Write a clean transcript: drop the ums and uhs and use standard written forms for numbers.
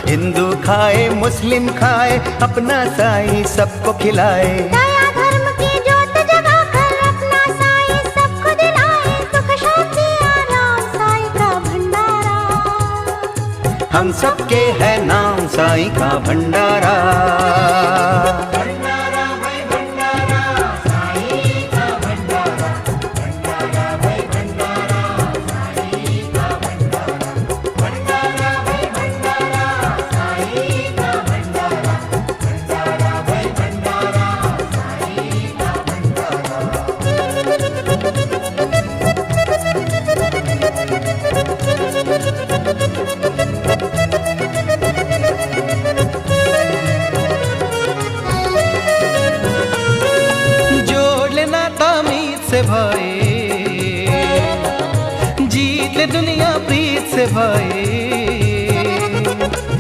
हिंदू खाए मुस्लिम खाए, अपना साईं सबको खिलाए। दया धर्म की जोत जगाकर अपना साईं सबको दिलाए। सुख शांति आराम साईं का भंडारा, हम सबके है नाम साईं का भंडारा। से भाई जीत ले दुनिया प्रीत से भाई,